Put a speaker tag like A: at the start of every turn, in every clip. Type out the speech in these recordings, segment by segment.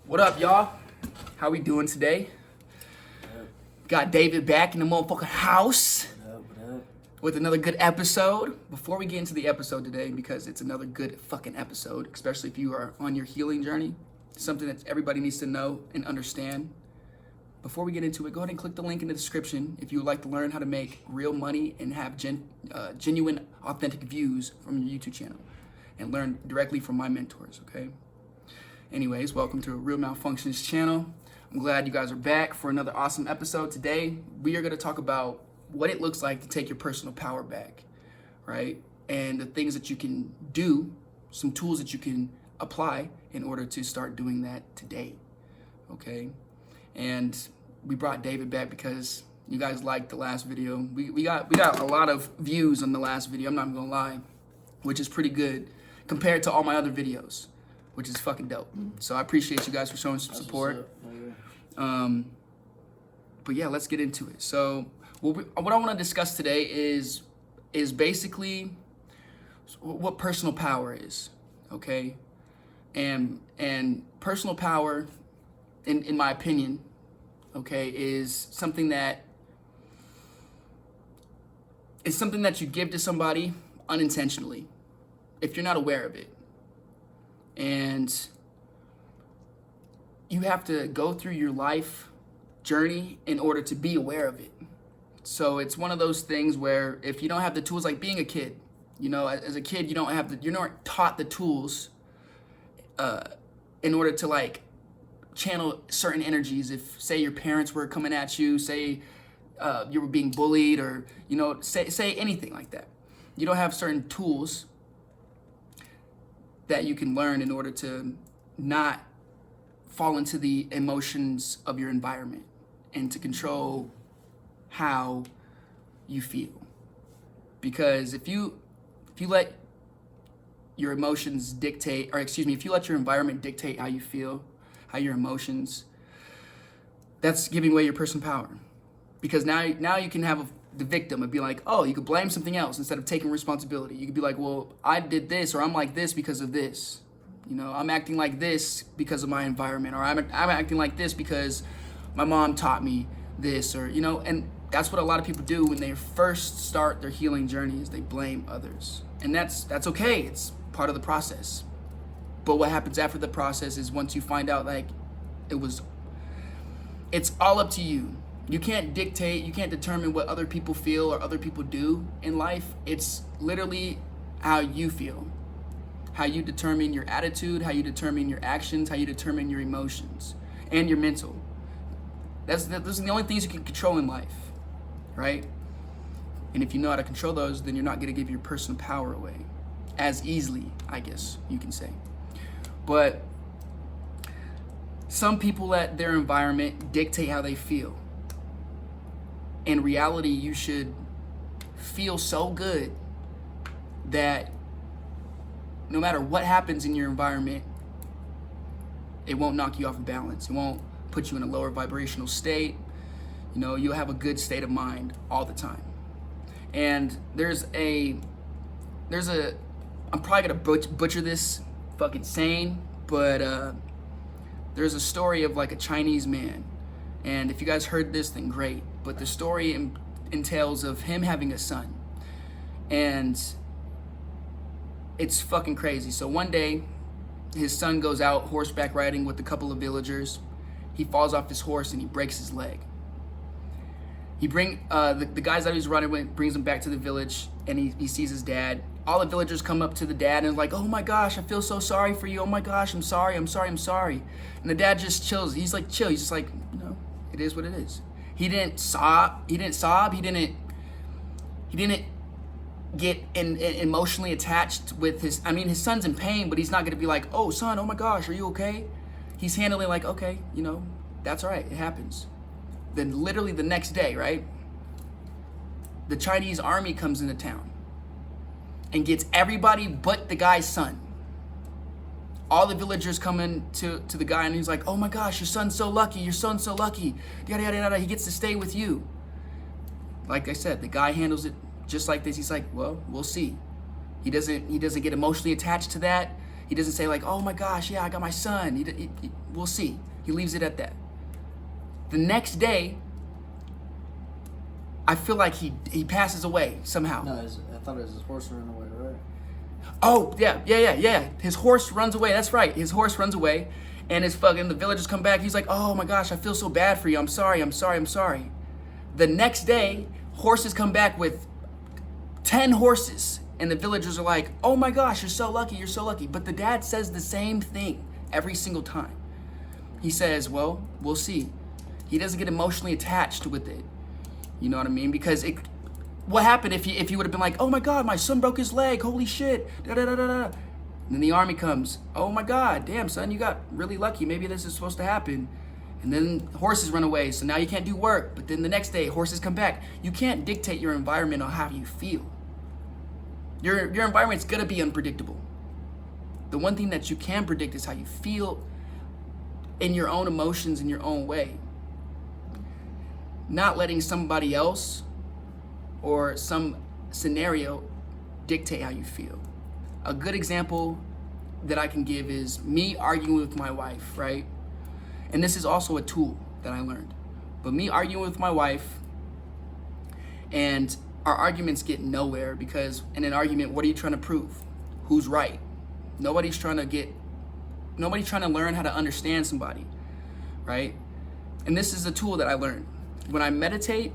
A: What up, y'all? How we doing today? Got David back in the motherfucking house with another good episode. Before we get into the episode today, because it's another good fucking episode, especially if you are on your healing journey, something that everybody needs to know and understand. Before we get into it, go ahead and click the link in the description if you would like to learn how to make real money and have genuine, authentic views from your YouTube channel and learn directly from my mentors, okay? Anyways, welcome to Real Malfunctions channel. I'm glad you guys are back for another awesome episode. Today, we are going to talk about what it looks like to take your personal power back, right? And the things that you can do, some tools that you can apply in order to start doing that today, okay? And we brought David back because you guys liked the last video. We got a lot of views on the last video, I'm not gonna lie, which is pretty good compared to all my other videos, which is fucking dope. So I appreciate you guys for showing some support. But yeah, let's get into it. So what I want to discuss today is basically what personal power is, okay? And personal power, in my opinion, okay, is something that you give to somebody unintentionally if you're not aware of it. And you have to go through your life journey in order to be aware of it. So it's one of those things where if you don't have the tools, like being a kid, you know, as a kid, you're not taught the tools in order to like channel certain energies. If say your parents were coming at you, say you were being bullied, or you know, say anything like that, you don't have certain tools that you can learn in order to not fall into the emotions of your environment and to control how you feel. Because if you let your emotions dictate, or excuse me, if you let your environment dictate how you feel, how your emotions, that's giving away your personal power. Because now you can have the victim and be like, oh, you could blame something else instead of taking responsibility. You could be like, well, I did this, or I'm like this because of this. You know, I'm acting like this because of my environment, or I'm acting like this because my mom taught me this, or, you know, and that's what a lot of people do when they first start their healing journey, is they blame others. And that's okay, it's part of the process. But what happens after the process is once you find out, like, it's all up to you. You can't dictate, you can't determine what other people feel or other people do in life. It's literally how you feel. How you determine your attitude, how you determine your actions, how you determine your emotions, and your mental. Those are the only things you can control in life, right? And if you know how to control those, then you're not gonna give your personal power away as easily, I guess you can say. But some people let their environment dictate how they feel. In reality, you should feel so good that no matter what happens in your environment, it won't knock you off of balance. It won't put you in a lower vibrational state. You know, you'll have a good state of mind all the time. And I'm probably gonna butcher this fucking saying, but there's a story of like a Chinese man. And if you guys heard this, then great. But the story entails of him having a son. And it's fucking crazy. So one day, his son goes out horseback riding with a couple of villagers. He falls off his horse and he breaks his leg. The guys that he's running with brings him back to the village, and he sees his dad. All the villagers come up to the dad and like, oh my gosh, I feel so sorry for you. Oh my gosh, I'm sorry. And the dad just chills. He's like, chill. He's just like, you know, it is what it is. He didn't sob. He didn't get emotionally attached with his son's in pain, but he's not gonna be like, oh son, oh my gosh, are you okay? He's handling like, okay, you know, that's all right, it happens. Then literally the next day, right, the Chinese army comes into town and gets everybody but the guy's son. All the villagers come in to the guy, and he's like, oh my gosh, your son's so lucky, yada yada yada, he gets to stay with you. Like I said, the guy handles it just like this. He's like, well, we'll see. He doesn't get emotionally attached to that. He doesn't say like, oh my gosh, yeah, I got my son. We'll see. He leaves it at that. The next day, I feel like he passes away somehow.
B: No, I thought it was his horse running away, right?
A: Oh, yeah. His horse runs away. That's right. His horse runs away. And the villagers come back. He's like, oh my gosh, I feel so bad for you. I'm sorry. The next day, horses come back with 10 horses. And the villagers are like, oh my gosh, you're so lucky. But the dad says the same thing every single time. He says, well, we'll see. He doesn't get emotionally attached with it. You know what I mean? Because what happened if he would have been like, oh my God, my son broke his leg. Holy shit. And then the army comes. Oh my God, damn son, you got really lucky. Maybe this is supposed to happen. And then horses run away. So now you can't do work. But then the next day, horses come back. You can't dictate your environment on how you feel. Your environment's gonna be unpredictable. The one thing that you can predict is how you feel in your own emotions in your own way. Not letting somebody else or some scenario dictate how you feel. A good example that I can give is me arguing with my wife, right? And this is also a tool that I learned. But me arguing with my wife, and our arguments get nowhere, because in an argument, what are you trying to prove? Who's right? Nobody's trying to learn how to understand somebody, right? And this is a tool that I learned. When I meditate,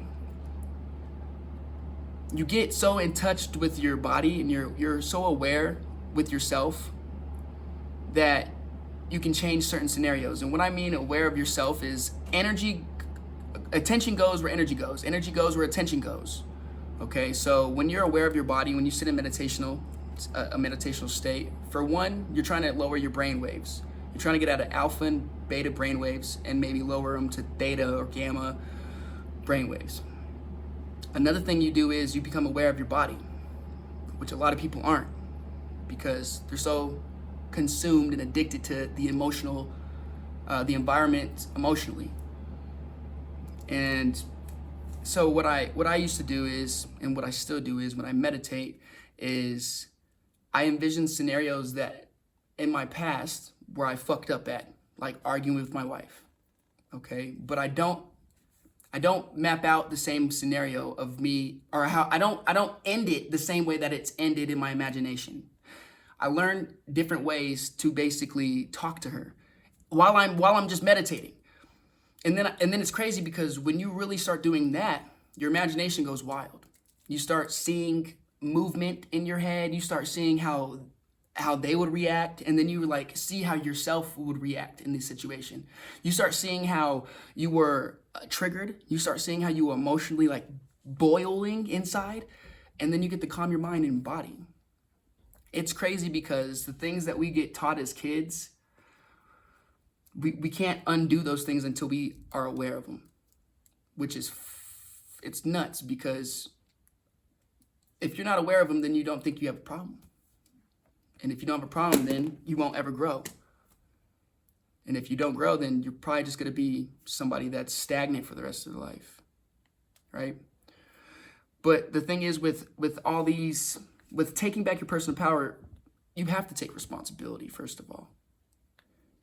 A: you get so in touch with your body and you're so aware with yourself that you can change certain scenarios. And what I mean aware of yourself is attention goes where energy goes. Energy goes where attention goes. Okay, so when you're aware of your body, when you sit in a meditational state, for one, you're trying to lower your brain waves. You're trying to get out of alpha and beta brain waves and maybe lower them to theta or gamma brain waves. Another thing you do is you become aware of your body, which a lot of people aren't, because they're so consumed and addicted to the environment emotionally. And so what I used to do is, and what I still do is, when I meditate, is I envision scenarios that in my past where I fucked up at, like arguing with my wife. Okay, but I don't map out the same scenario of me, or how I don't end it the same way that it's ended in my imagination. I learned different ways to basically talk to her while I'm just meditating. And then it's crazy, because when you really start doing that, your imagination goes wild. You start seeing movement in your head. You start seeing how they would react, and then you like see how yourself would react in this situation. You start seeing how you were triggered. You start seeing how you were emotionally like boiling inside, and then you get to calm your mind and body. It's crazy, because the things that we get taught as kids, we can't undo those things until we are aware of them, which is it's nuts, because if you're not aware of them, then you don't think you have a problem. And if you don't have a problem, then you won't ever grow. And if you don't grow, then you're probably just going to be somebody that's stagnant for the rest of their life, right? But the thing is, with all these, with taking back your personal power, you have to take responsibility, first of all.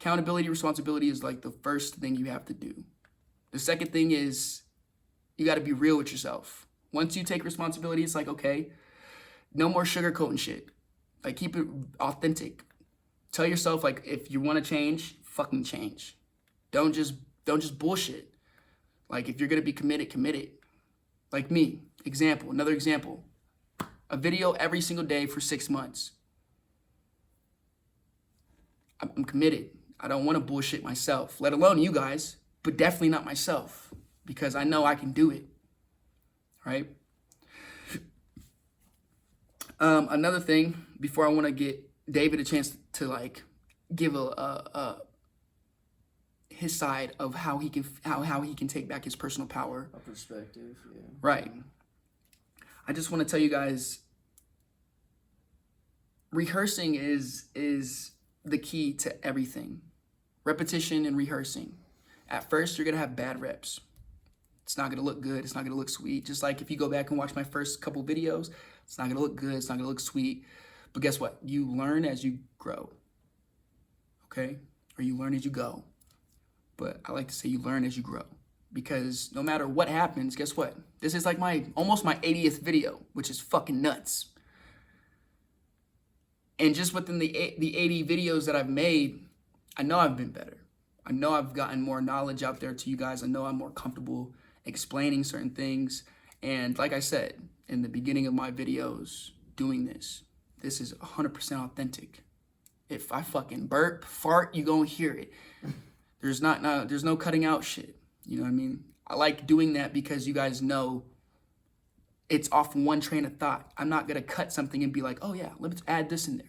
A: Accountability, responsibility is like the first thing you have to do. The second thing is you got to be real with yourself. Once you take responsibility, it's like, okay, no more sugarcoating shit. Like, keep it authentic. Tell yourself, like, if you want to change, fucking change. Don't just bullshit. Like, if you're going to be committed, commit it. Like me, another example. A video every single day for 6 months. I'm committed. I don't want to bullshit myself, let alone you guys, but definitely not myself, because I know I can do it, right? Another thing, before I want to get David a chance to like give his side of how he can take back his personal power.
B: A perspective, yeah.
A: Right. I just want to tell you guys, rehearsing is the key to everything. Repetition and rehearsing. At first, you're going to have bad reps. It's not going to look good. It's not going to look sweet. Just like if you go back and watch my first couple videos, it's not going to look good. It's not going to look sweet. But guess what? You learn as you grow. okay? Or you learn as you go. But I like to say you learn as you grow. Because no matter what happens, guess what? This is like almost my 80th video, which is fucking nuts. And just within the 80 videos that I've made, I know I've been better. I know I've gotten more knowledge out there to you guys. I know I'm more comfortable explaining certain things. And like I said in the beginning of my videos, doing this is 100% authentic. If I fucking burp, fart, you gonna hear it. There's no cutting out shit. You know what I mean? I like doing that because you guys know it's off one train of thought. I'm not gonna cut something and be like, oh yeah, let's add this in there.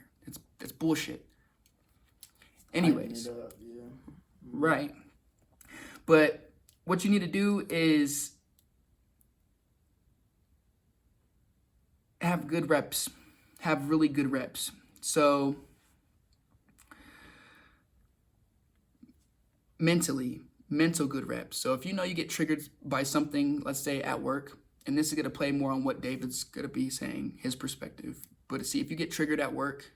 A: That's bullshit. Anyways,
B: Yeah.
A: right. But what you need to do is have good reps, have really good reps. So mental good reps. So if you know you get triggered by something, let's say at work, and this is going to play more on what David's going to be saying, his perspective. But see, if you get triggered at work,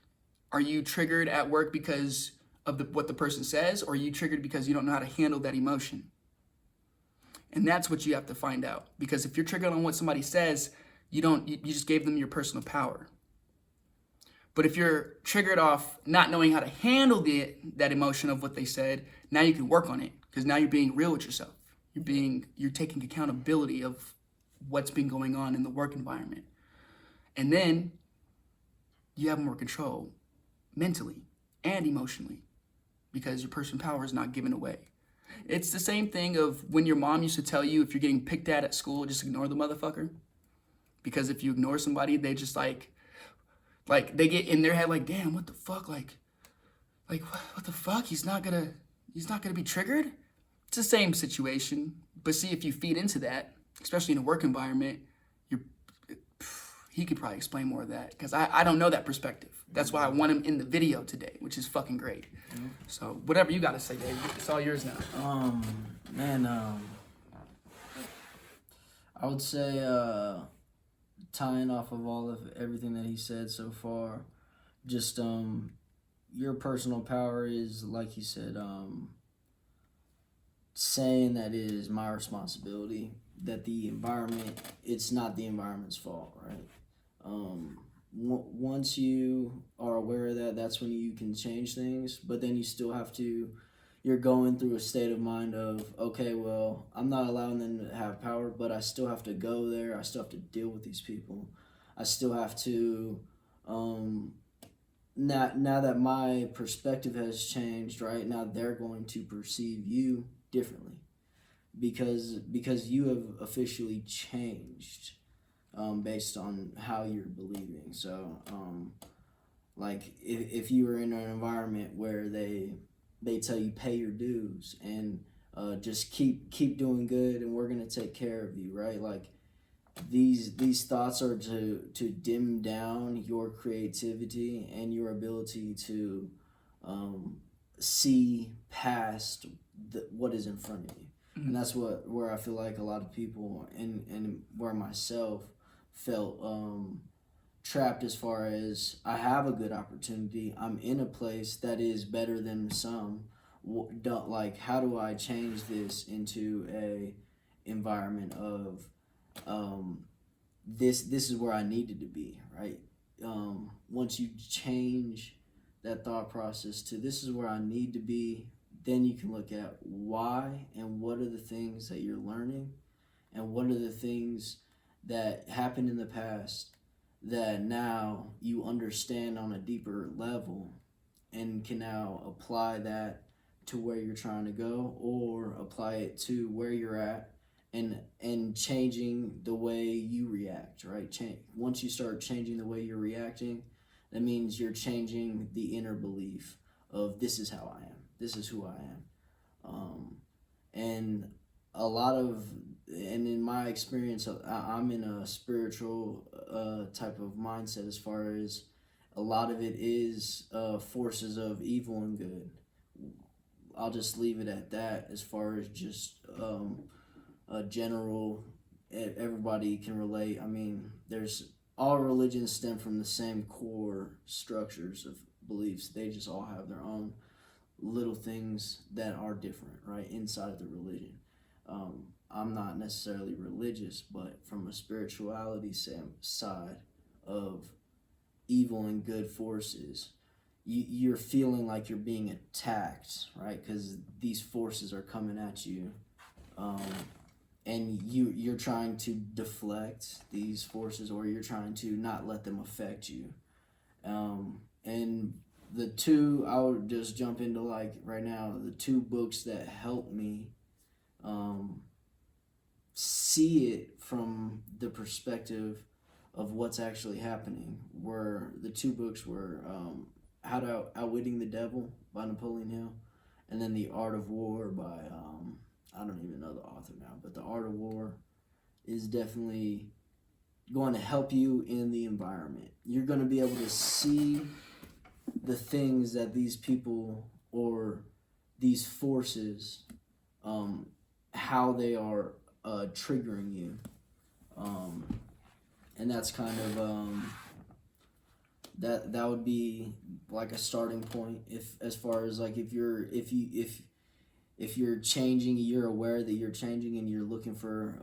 A: are you triggered at work because of what the person says, or are you triggered because you don't know how to handle that emotion? And that's what you have to find out. Because if you're triggered on what somebody says, you just gave them your personal power. But if you're triggered off not knowing how to handle that emotion of what they said, now you can work on it, because now you're being real with yourself. You're taking accountability of what's been going on in the work environment. And then you have more control mentally and emotionally, because your personal power is not given away. It's the same thing of when your mom used to tell you if you're getting picked at school, just ignore the motherfucker. Because if you ignore somebody, they just like they get in their head like, damn, what the fuck? Like what the fuck? He's not gonna be triggered? It's the same situation. But see, if you feed into that, especially in a work environment, he could probably explain more of that, because I don't know that perspective. That's why I want him in the video today, which is fucking great. Mm-hmm. So whatever you got to say, Dave, it's all yours now.
B: I would say tying off of everything that he said so far, just your personal power is, like he said, saying that it is my responsibility, that the environment, it's not the environment's fault, right? Once you are aware of that, that's when you can change things. But then you still have to, you're going through a state of mind of, okay, well, I'm not allowing them to have power, but I still have to go there. I still have to deal with these people. I still have to, now that my perspective has changed, right, now they're going to perceive you differently, because you have officially changed based on how you're believing. So like if you were in an environment where they tell you pay your dues and just keep doing good and we're gonna take care of you, right? Like these thoughts are to dim down your creativity and your ability to see past what is in front of you. Mm-hmm. And that's where I feel like a lot of people and where myself felt trapped, as far as I have a good opportunity, I'm in a place that is better than some. How do I change this into a environment of this is where I needed to be, right? Once you change that thought process to this is where I need to be, then you can look at why and what are the things that you're learning and what are the things that happened in the past that now you understand on a deeper level and can now apply that to where you're trying to go, or apply it to where you're at and changing the way you react, right? Once you start changing the way you're reacting, that means you're changing the inner belief of this is how I am, this is who I am. And in my experience, I'm in a spiritual type of mindset, as far as a lot of it is forces of evil and good. I'll just leave it at that, as far as just a general, everybody can relate. I mean, all religions stem from the same core structures of beliefs. They just all have their own little things that are different, right, inside of the religion. I'm not necessarily religious, but from a spirituality side of evil and good forces, you're feeling like you're being attacked, right? Because these forces are coming at you, and you're trying to deflect these forces, or you're trying to not let them affect you. And the two, I would just jump into, like, right now, the two books that helped me see it from the perspective of what's actually happening were How to Outwitting the Devil by Napoleon Hill, and then The Art of War by I don't even know the author now, but The Art of War is definitely going to help you in the environment. You're going to be able to see the things that these people or these forces, how they are triggering you, and that's kind of that would be like a starting point, if as far as like if you're changing, you're aware that you're changing, and you're looking for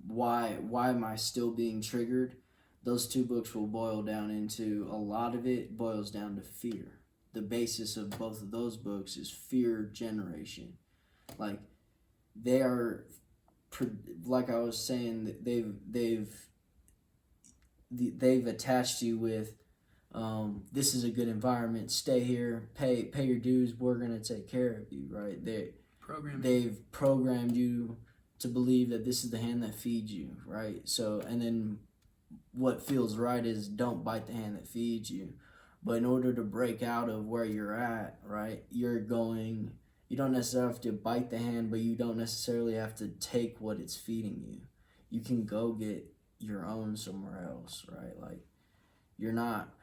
B: why am I still being triggered. Those two books will boil down into, a lot of it boils down to fear. The basis of both of those books is fear generation. Like, they are, like I was saying, they've attached you with, this is a good environment, stay here, pay your dues, we're gonna take care of you, right? They've programmed you to believe that this is the hand that feeds you, right? So, and then what feels right is, don't bite the hand that feeds you. But in order to break out of where you're at, right, you don't necessarily have to bite the hand, but you don't necessarily have to take what it's feeding you. You can go get your own somewhere else, right? Like, you're not,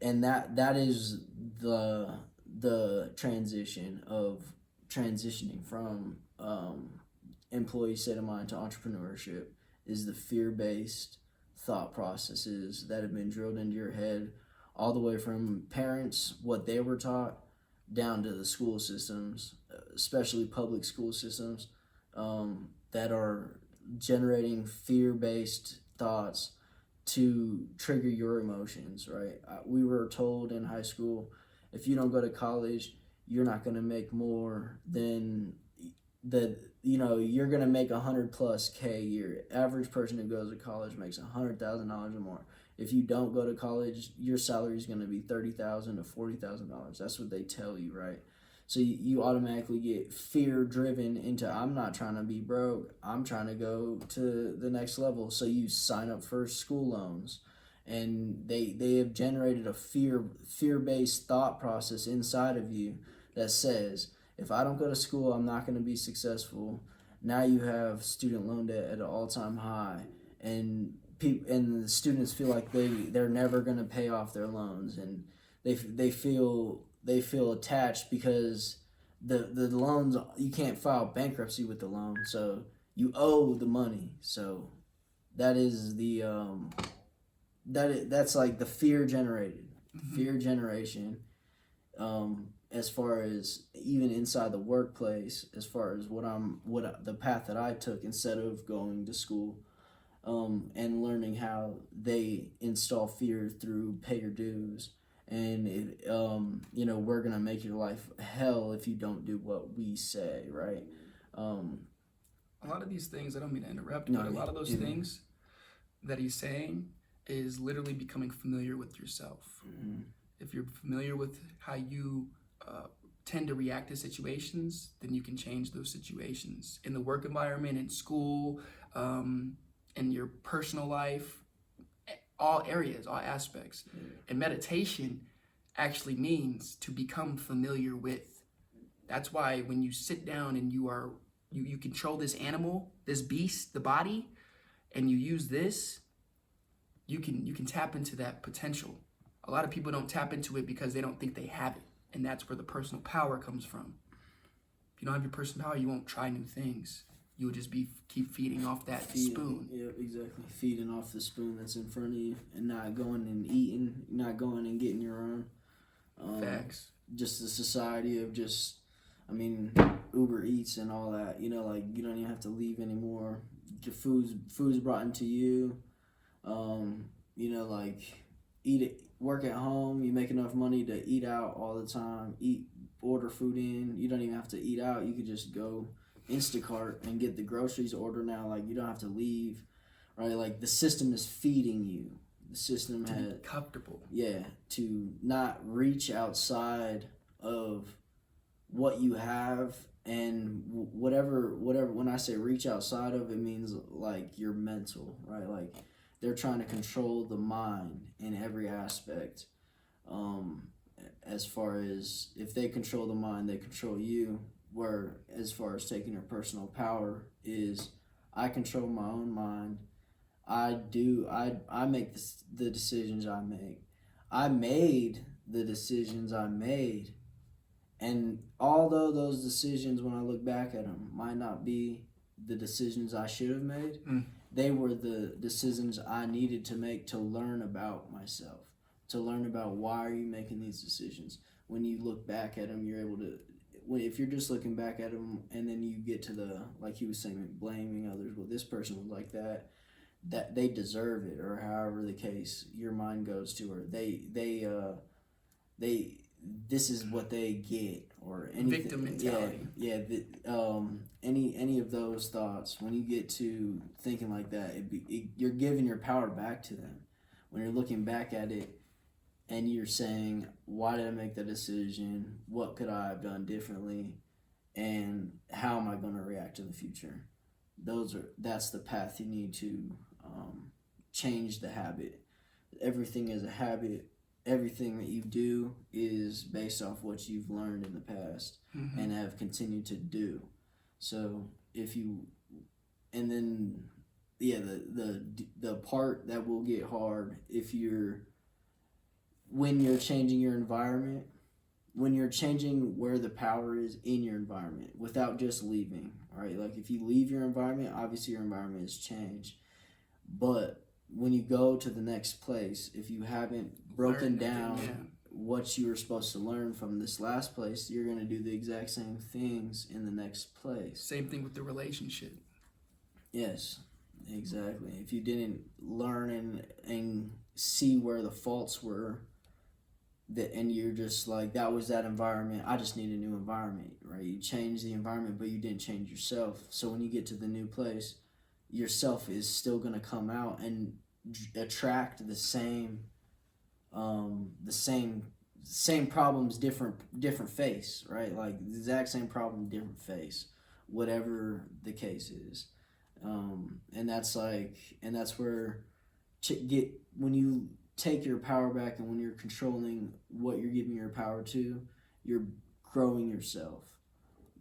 B: and that is the transitioning from employee state of mind to entrepreneurship, is the fear-based thought processes that have been drilled into your head, all the way from parents, what they were taught, down to the school systems, especially public school systems, that are generating fear-based thoughts to trigger your emotions, right? We were told in high school, if you don't go to college, you're not going to make more than you're going to make $100,000+ a year. Average person who goes to college makes $100,000 or more. If you don't go to college, your salary is going to be $30,000 to $40,000. That's what they tell you, right? So you automatically get fear driven into, I'm not trying to be broke, I'm trying to go to the next level. So you sign up for school loans, and they have generated a fear-based thought process inside of you that says, if I don't go to school, I'm not going to be successful. Now you have student loan debt at an all-time high, and the students feel like they're never going to pay off their loans, and they feel attached because the loans, you can't file bankruptcy with the loan, so you owe the money. So that is that's like the fear generation, as far as even inside the workplace, as far as the path that I took instead of going to school, and learning how they install fear through pay your dues, and we're gonna make your life hell if you don't do what we say, right?
A: A lot of these things, I don't mean to interrupt, but a lot of those things that he's saying is literally becoming familiar with yourself.
B: Mm-hmm.
A: If you're familiar with how you tend to react to situations, then you can change those situations in the work environment, in school, in your personal life, all areas, all aspects.
B: Yeah.
A: And meditation actually means to become familiar with. That's why when you sit down and you control this animal, this beast, the body, and you use this, you can tap into that potential. A lot of people don't tap into it because they don't think they have it. And that's where the personal power comes from. If you don't have your personal power, you won't try new things. You will just keep feeding off that spoon.
B: Yeah, exactly. Feeding off the spoon that's in front of you, and not going and eating, not going and getting your own.
A: Facts.
B: just the society of just, I mean, Uber Eats and all that. You know, like you don't even have to leave anymore. Your food's brought into you. You know, like work at home. You make enough money to eat out all the time. Order food in. You don't even have to eat out. You could just go Instacart and get the groceries order now. Like you don't have to leave, right? Like the system is feeding you. The system has
A: comfortable.
B: Yeah, to not reach outside of what you have and whatever. When I say reach outside of, it means like your mental, right? Like they're trying to control the mind in every aspect. As far as if they control the mind, they control you. Where as far as taking your personal power is, I control my own mind. I make the decisions I make. I made the decisions I made. And although those decisions, when I look back at them, might not be the decisions I should have made, they were the decisions I needed to make to learn about myself, to learn about why are you making these decisions. When you look back at them, you're able to, if you're just looking back at them and then you get to the, like he was saying, blaming others, well, this person was like that they deserve it, or however the case your mind goes to, or they this is what they get, or anything.
A: Victim mentality.
B: Any of those thoughts, when you get to thinking like that, you're giving your power back to them. When you're looking back at it and you're saying, why did I make that decision? What could I have done differently? And how am I going to react in the future? That's the path you need to change the habit. Everything is a habit. Everything that you do is based off what you've learned in the past and have continued to do. So the part that will get hard when you're changing your environment, when you're changing where the power is in your environment without just leaving, right? Like if you leave your environment, obviously your environment has changed. But when you go to the next place, if you haven't broken down what you were supposed to learn from this last place, you're going to do the exact same things in the next place.
A: Same thing with the relationship.
B: Yes, exactly. If you didn't learn and see where the faults were, and you're just like, that was that environment, I just need a new environment, right? You change the environment, but you didn't change yourself. So when you get to the new place, yourself is still going to come out and attract the same problems, different face, right? Like the exact same problem, different face, whatever the case is. And that's where when you take your power back, and when you're controlling what you're giving your power to, you're growing yourself,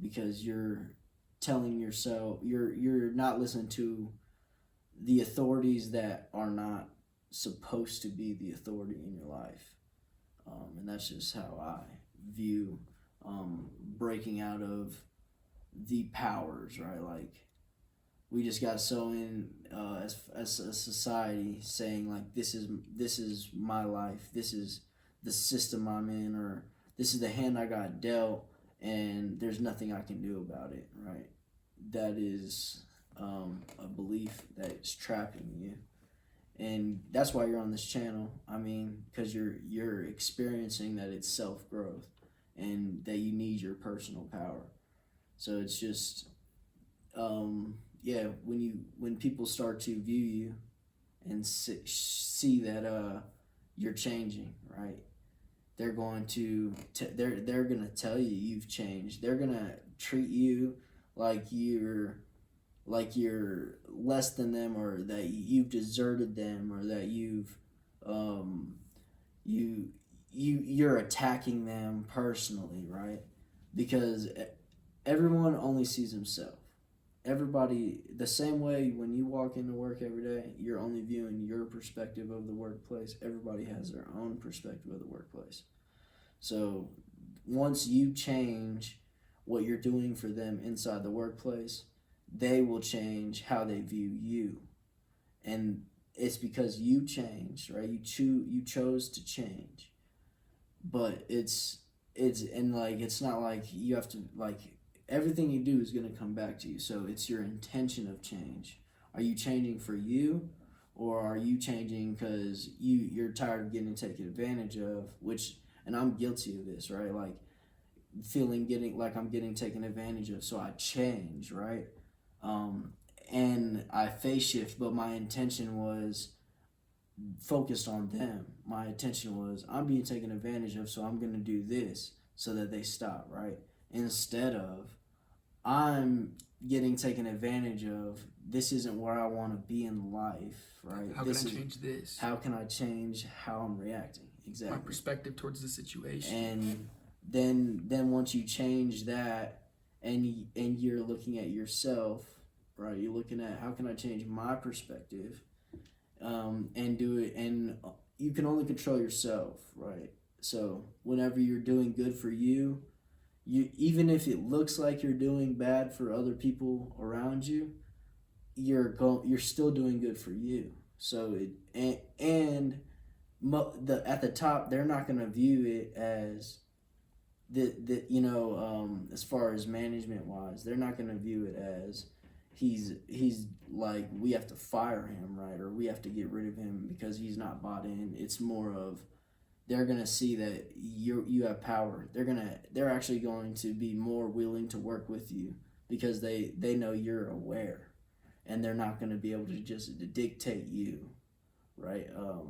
B: because you're telling yourself, you're not listening to the authorities that are not supposed to be the authority in your life. And that's just how I view breaking out of the powers, right? Like we just got so in as a society saying like, this is my life, this is the system I'm in, or this is the hand I got dealt, and there's nothing I can do about it, right? That is a belief that's trapping you, and that's why you're on this channel. I mean, because you're experiencing that it's self-growth and that you need your personal power. So it's just when people start to view you and see that you're changing, right? They're going to they're going to tell you you've changed. They're going to treat you like you're less than them, or that you've deserted them, or that you're attacking them personally, right? Because everyone only sees himself. Everybody, the same way when you walk into work every day, you're only viewing your perspective of the workplace. Everybody has their own perspective of the workplace. So once you change what you're doing for them inside the workplace, they will change how they view you. And it's because you changed, right? You chose to change. But it's it's not like you have to, like, everything you do is going to come back to you. So it's your intention of change. Are you changing for you, or are you changing because you're tired of getting taken advantage of? Which, and I'm guilty of this, right? Like getting like I'm getting taken advantage of, so I change, right? And I face shift, but my intention was focused on them. My intention was, I'm being taken advantage of, so I'm going to do this so that they stop, right? Instead of, I'm getting taken advantage of, this isn't where I want to be in life, right?
A: How can I change this?
B: How can I change how I'm reacting? Exactly.
A: My perspective towards the situation.
B: And then once you change that, and you're looking at yourself, right? You're looking at, how can I change my perspective, and do it. And you can only control yourself, right? So whenever you're doing good for you, even if it looks like you're doing bad for other people around you, you're still doing good for you. So at the top, they're not going to view it as as far as management wise, they're not going to view it as he's like, we have to fire him, right? Or we have to get rid of him because he's not bought in. It's more of, they're going to see that you have power. They're actually going to be more willing to work with you because they know you're aware, and they're not going to be able to just dictate you, right?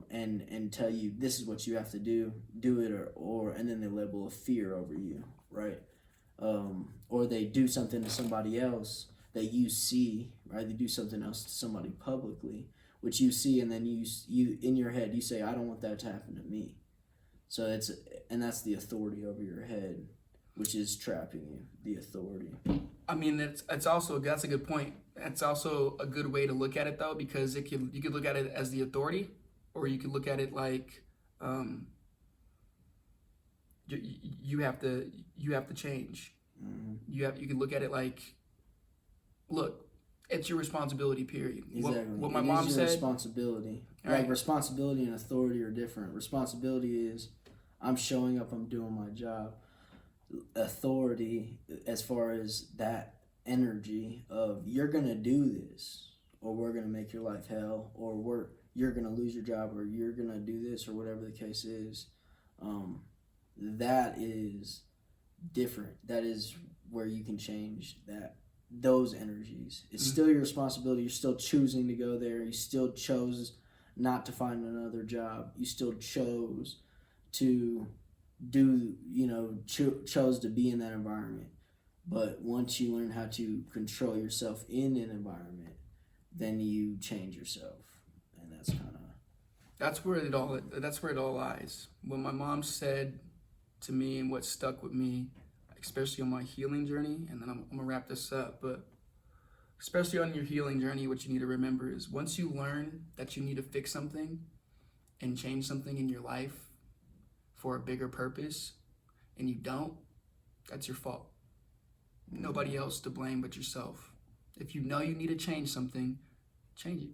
B: And tell you, this is what you have to do it, or and then they label a fear over you, right? Or they do something to somebody else that you see, right? They do something else to somebody publicly, which you see, and then you in your head you say, I don't want that to happen to me. So that's the authority over your head, which is trapping you. The authority.
A: I mean, that's a good point. That's also a good way to look at it, though, because you could look at it as the authority, or you could look at it like you have to change.
B: Mm-hmm.
A: You could look at it like, look, it's your responsibility. Period.
B: Exactly.
A: What my mom said.
B: Responsibility.
A: Right.
B: Like, responsibility and authority are different. Responsibility is, I'm showing up, I'm doing my job. Authority, as far as that energy of, you're gonna do this, or we're gonna make your life hell, or you're gonna lose your job, or you're gonna do this, or whatever the case is. That is different. That is where you can change those energies. It's still your responsibility. You're still choosing to go there. You still chose not to find another job. You still chose to chose to be in that environment. But once you learn how to control yourself in an environment, then you change yourself. And
A: that's where it all lies. What my mom said to me, and what stuck with me, especially on my healing journey, and then I'm gonna wrap this up, but especially on your healing journey, what you need to remember is, once you learn that you need to fix something and change something in your life for a bigger purpose, and you don't, that's your fault. Nobody else to blame but yourself. If you know you need to change something, change it.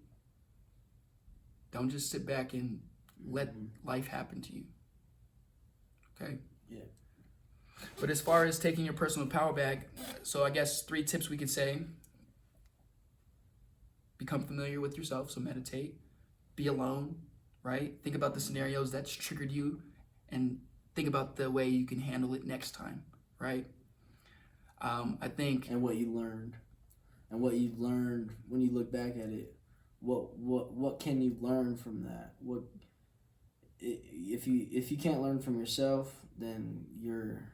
A: Don't just sit back and let life happen to you. Okay?
B: Yeah.
A: But as far as taking your personal power back, so I guess 3 tips we could say: become familiar with yourself, so meditate, be alone, right? Think about the scenarios that's triggered you, and think about the way you can handle it next time, right? I think...
B: And what you learned. And what you learned when you look back at it, what can you learn from that? If you can't learn from yourself, then you're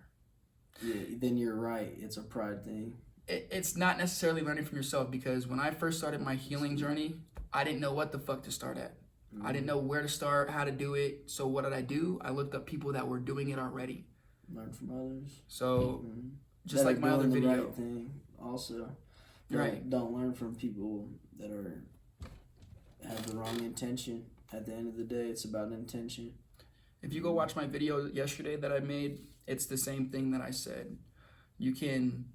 B: right. It's a pride thing.
A: It's not necessarily learning from yourself, because when I first started my healing journey, I didn't know what the fuck to start at. Mm-hmm. I didn't know where to start, how to do it. So what did I do? I looked up people that were doing it already.
B: Learn from others.
A: So just like my other video.
B: Right thing also.
A: Right.
B: Don't learn from people that have the wrong intention. At the end of the day, it's about intention.
A: If you go watch my video yesterday that I made, it's the same thing that I said. You can,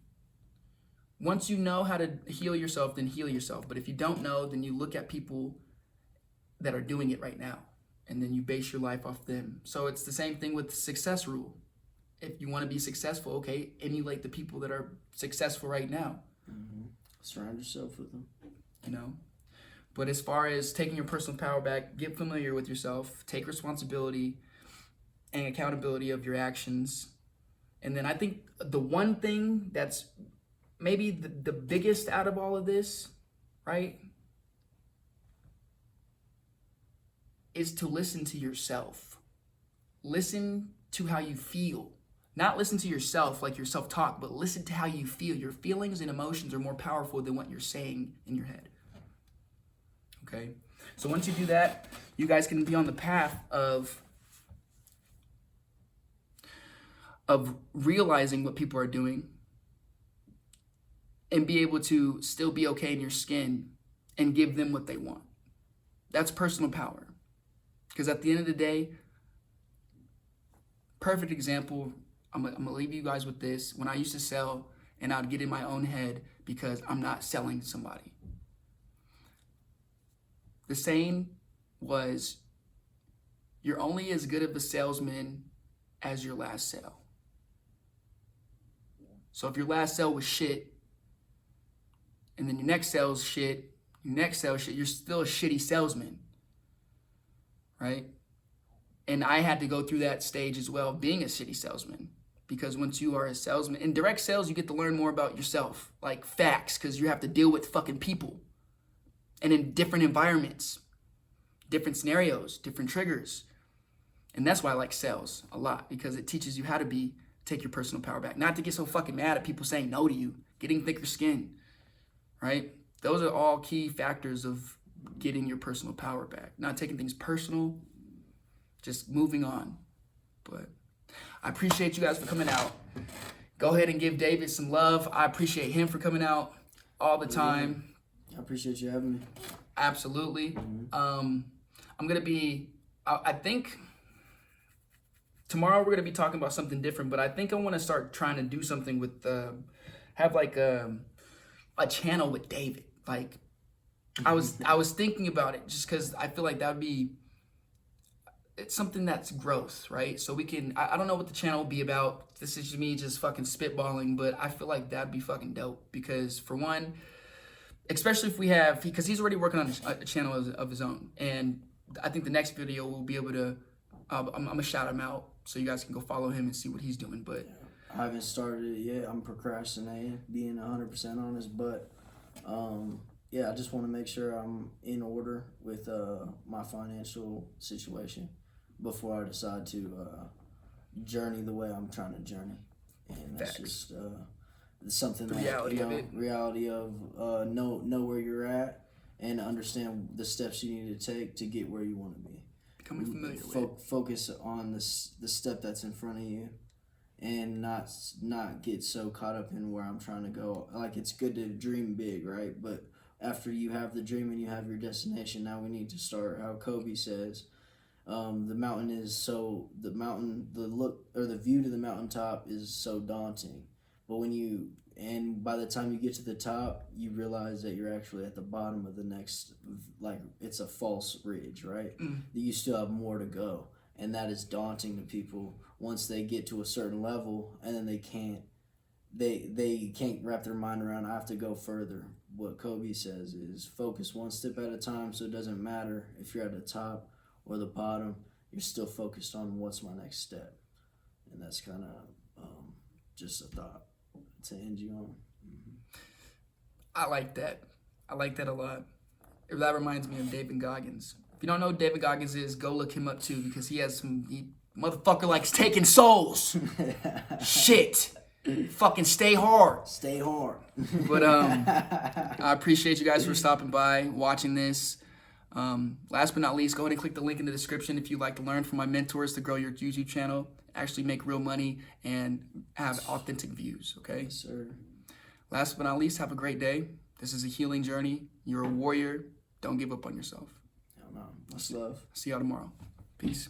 A: once you know how to heal yourself, then heal yourself. But if you don't know, then you look at people that are doing it right now, and then you base your life off them. So it's the same thing with the success rule. If you want to be successful, okay, emulate the people that are successful right now.
B: Surround yourself with them.
A: You know? But as far as taking your personal power back, get familiar with yourself, take responsibility and accountability of your actions. And then I think the one thing that's maybe the biggest out of all of this, right, is to listen to yourself. Listen to how you feel. Not listen to yourself like your self-talk, but listen to how you feel. Your feelings and emotions are more powerful than what you're saying in your head. Okay? So once you do that, you guys can be on the path of realizing what people are doing and be able to still be okay in your skin and give them what they want. That's personal power. Because at the end of the day, perfect example, I'm gonna leave you guys with this. When I used to sell and I'd get in my own head because I'm not selling to somebody. The saying was, you're only as good of a salesman as your last sale. So if your last sale was shit, and then your next sale is shit, your next sale is shit, you're still a shitty salesman, right? And I had to go through that stage as well, being a shitty salesman. Because once you are a salesman, in direct sales, you get to learn more about yourself, like facts, because you have to deal with fucking people. And in different environments, different scenarios, different triggers. And that's why I like sales a lot, because it teaches you how to take your personal power back. Not to get so fucking mad at people saying no to you, getting thicker skin, right? Those are all key factors of getting your personal power back. Not taking things personal, just moving on. But I appreciate you guys for coming out. Go ahead and give David some love. I appreciate him for coming out all the time.
B: I appreciate you having me.
A: Absolutely. I'm going to be, I think tomorrow we're going to be talking about something different, but I think I want to start trying to do something with, have like a channel with David. Like I was thinking about it just because I feel like that would be, it's something that's growth, right? So we can, I don't know what the channel will be about. This is me just fucking spitballing, but I feel like that'd be fucking dope because for one, especially if we have, because he's already working on a channel of his own. And I think the next video we'll be able to, I'm gonna shout him out so you guys can go follow him and see what he's doing. But
B: I haven't started it yet. I'm procrastinating, being 100% honest, but yeah, I just want to make sure I'm in order with my financial situation before I decide to journey the way I'm trying to journey. And that's just something that, reality of know where you're at and understand the steps you need to take to get where you want to be.
A: Becoming familiar with it.
B: Focus on the step that's in front of you and not get so caught up in where I'm trying to go. Like, it's good to dream big, right? But after you have the dream and you have your destination, now we need to start, how Kobe says, the view to the mountaintop is so daunting. But by the time you get to the top, you realize that you're actually at the bottom of the next, like, it's a false ridge, right? That you still have more to go. And that is daunting to people once they get to a certain level, and then they can't wrap their mind around, I have to go further. What Kobe says is focus one step at a time, so it doesn't matter if you're at the top or the bottom, you're still focused on what's my next step. And that's kind of just a thought to end you on.
A: I like that. I like that a lot. That reminds me of David Goggins. If you don't know who David Goggins is, go look him up too, because he motherfucker likes taking souls. Shit. Fucking stay hard.
B: Stay hard.
A: But I appreciate you guys for stopping by, watching this. Last but not least, go ahead and click the link in the description if you'd like to learn from my mentors to grow your YouTube channel, actually make real money, and have authentic views, okay?
B: Yes, sir.
A: Last but not least, have a great day. This is a healing journey. You're a warrior. Don't give up on yourself.
B: Hell no. Much love.
A: See y'all tomorrow. Peace.